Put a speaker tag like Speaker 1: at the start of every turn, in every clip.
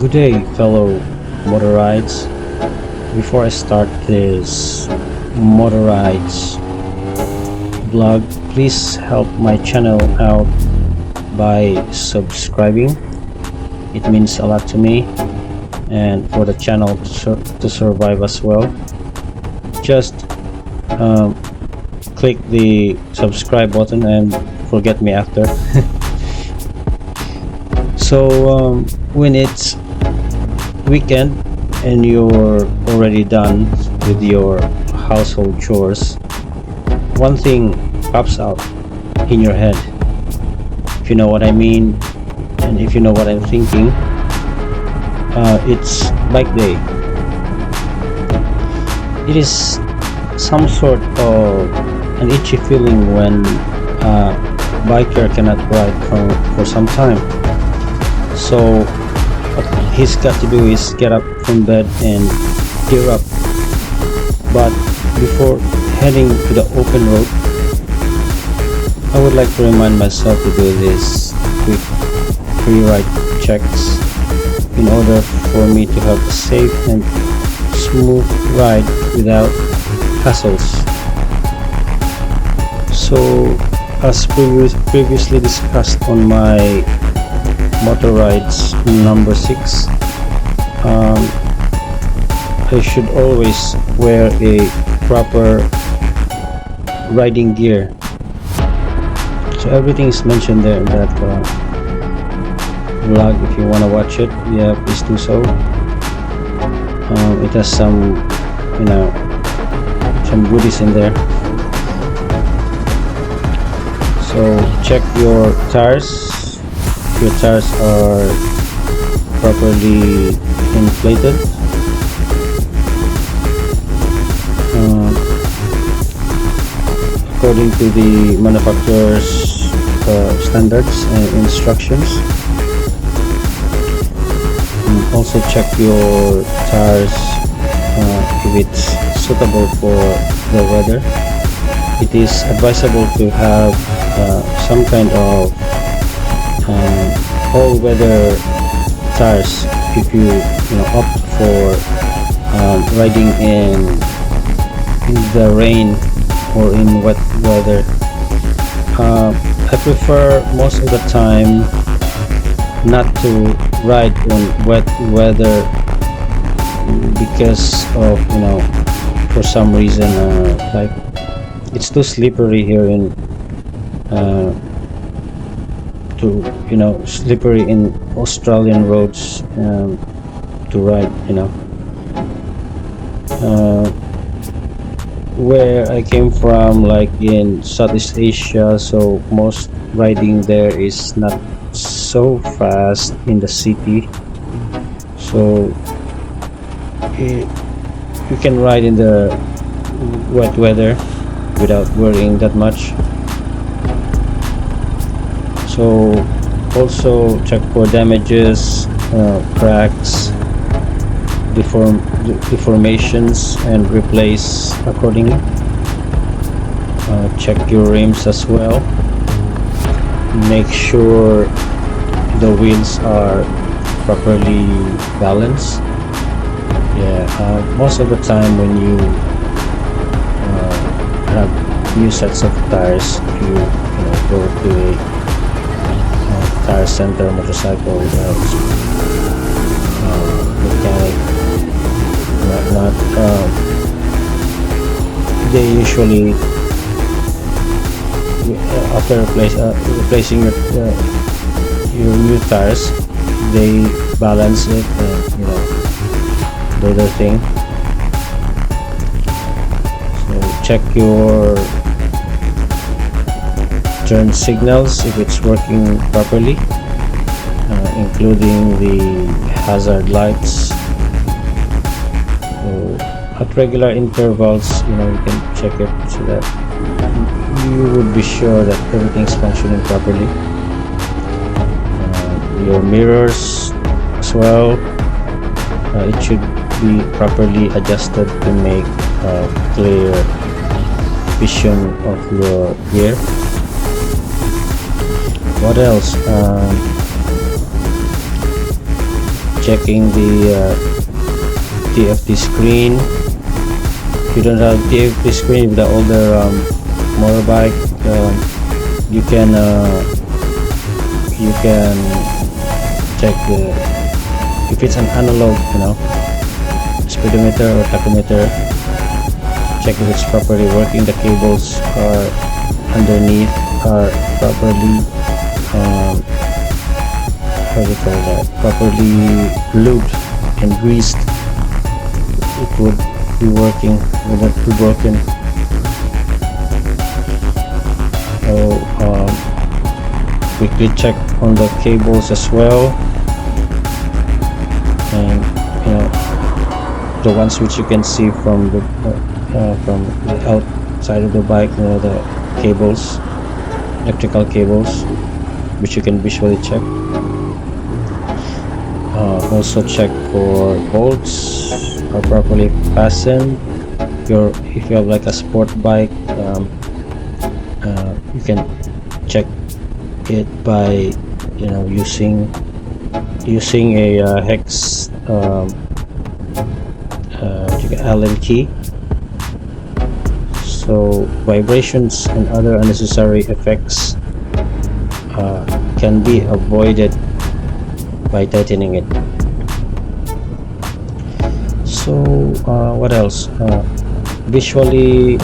Speaker 1: Good day, fellow MOTORIDEZ. Before I start this MOTORIDEZ vlog, please help my channel out by subscribing. It means a lot to me and for the channel to survive as well. Just click the subscribe button and forget me after. So when it's weekend and you're already done with your household chores, one thing pops out in your head. If you know what I mean, and if you know what I'm thinking, it's bike day. It is some sort of an itchy feeling when a biker cannot ride for some time. So what he's got to do is get up from bed and gear up. But before heading to the open road, I would like to remind myself to do this quick pre-ride checks in order for me to have a safe and smooth ride without hassles. So as previously discussed on my MOTORIDEZ number 6, I should always wear a proper riding gear. So everything is mentioned there in that vlog. If you want to watch it, yeah, please do so. It has some goodies in there. So check your tires. Your tires are properly inflated. According to the manufacturer's standards and instructions. Also check your tires if it's suitable for the weather. It is advisable to have some kind of all-weather tires if you opt for riding in the rain or in wet weather. I prefer most of the time not to ride on wet weather because of for some reason like it's too slippery here in slippery in Australian roads to ride. Where I came from, like in Southeast Asia, so most riding there is not so fast in the city, so you can ride in the wet weather without worrying that much. So also check for damages, cracks, deformations, and replace accordingly. Check your rims as well. Make sure the wheels are properly balanced. Most of the time when you have new sets of tires, if you go to a tire center, motorcycle mechanic, whatnot, they usually after replacing your new tires, they balance it and do their thing. So check your turn signals if it's working properly, including the hazard lights. So at regular intervals, you can check it so that you would be sure that everything's functioning properly. Your mirrors as well, it should be properly adjusted to make clear vision of your gear. What else? checking the TFT screen. If you don't have TFT screen with the older motorbike, you can check if it's an analog, speedometer or tachometer. Check if it's properly working. The cables are underneath are properly properly lubed and greased. It would be working, would not be broken. So quickly check on the cables as well, and the ones which you can see from the outside of the bike, the cables, electrical cables, which you can visually check. Also check for bolts are properly fastened. If you have like a sport bike, you can check it by using a hex Allen key. So vibrations and other unnecessary effects can be avoided by tightening it. So what else? Visually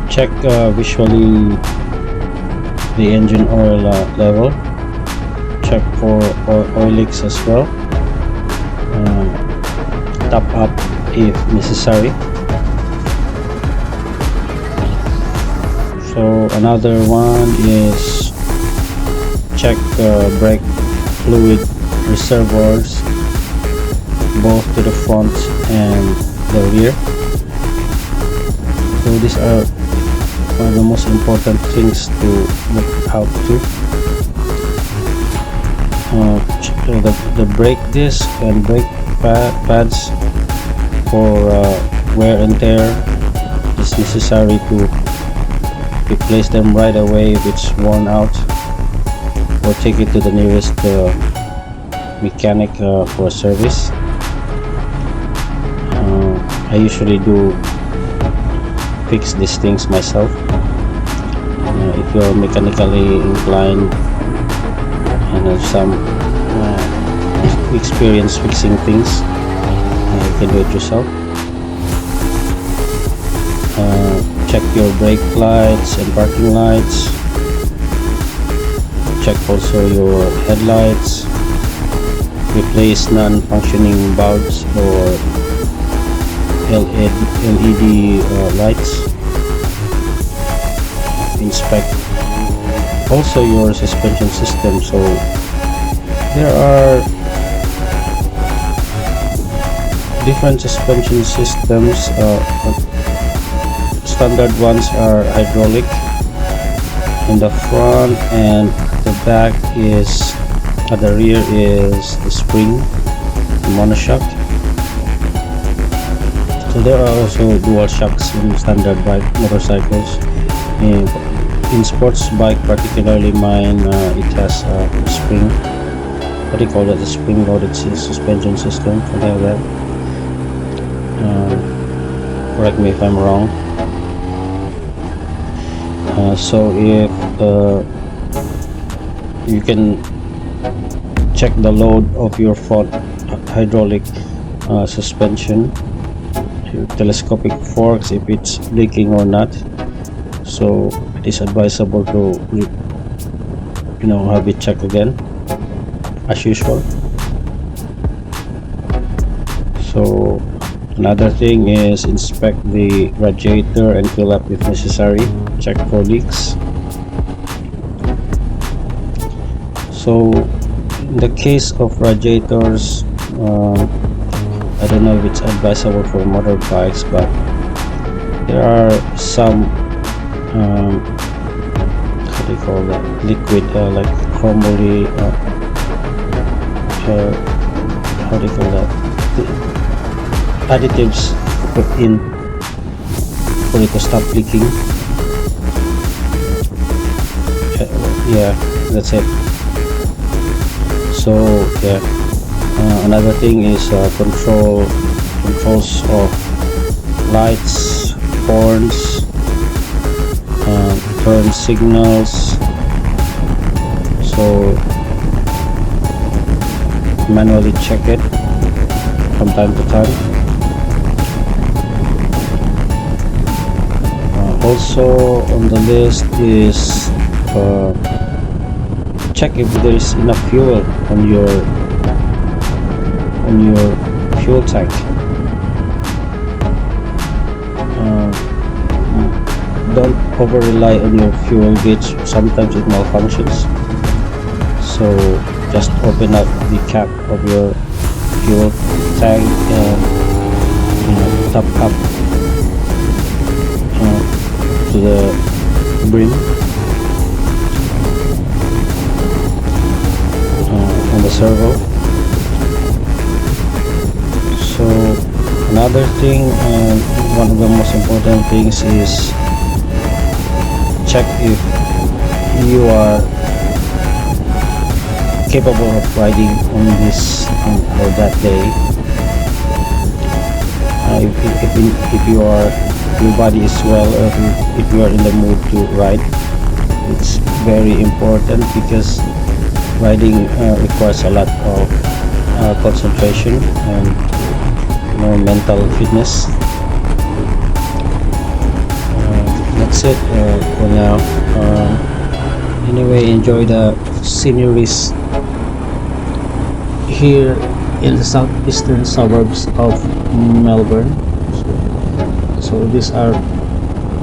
Speaker 1: check visually the engine oil level. Check for oil leaks as well. Top up if necessary. So another one is check brake fluid reservoirs, both to the front and the rear. So these are one of the most important things to look out to. The brake disc and brake pads for wear and tear, is necessary to replace them right away if it's worn out, or take it to the nearest mechanic for service. I usually do fix these things myself. If you're mechanically inclined and have some experience fixing things, you can do it yourself. Check your brake lights and parking lights. Check also your headlights. Replace non-functioning bulbs or LED lights. Inspect also your suspension system. So there are different suspension systems. Standard ones are hydraulic in the front, and the back is at the rear is the spring, the monoshock. So there are also dual shocks in standard bike motorcycles. In sports bike, particularly mine, it has a spring. What do you call that? A spring-loaded suspension system, something like that. Correct me if I'm wrong. So if you can check the load of your front hydraulic suspension, telescopic forks, if it's leaking or not. So it is advisable to have it checked again as usual. So another thing is inspect the radiator and fill up if necessary. Check for leaks. So in the case of radiators, I don't know if it's advisable for motorbikes, but there are some how do you call that, liquid like chromoly, how do you call that, additives put in for it to stop leaking. Yeah, that's it. So yeah, Another thing is controls of lights, horns, turn signals. So manually check it from time to time. Also on the list is check if there is enough fuel on your fuel tank. Don't over rely on your fuel gauge, sometimes it malfunctions. So just open up the cap of your fuel tank and top up to the brim on the servo. So another thing, one of the most important things is check if you are capable of riding on this or that day. If you are, your body is well, or if you are in the mood to ride, it's very important because riding requires a lot of concentration and mental fitness. That's it for now. Anyway, enjoy the sceneries here in the southeastern suburbs of Melbourne. So these are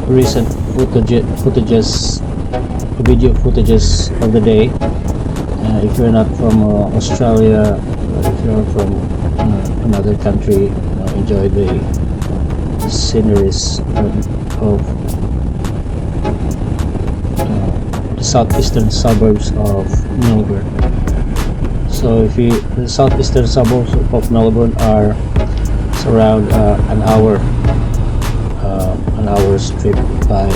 Speaker 1: recent video footages of the day. If you're not from Australia, if you're from another country, enjoy the sceneries of the southeastern suburbs of Melbourne. So the southeastern suburbs of Melbourne are around an hour's trip by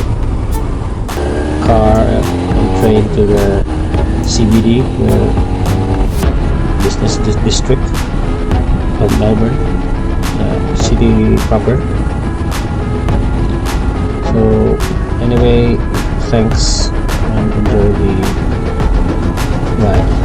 Speaker 1: car and train to the CBD, the business district of Melbourne, city proper. So anyway, thanks and enjoy the ride.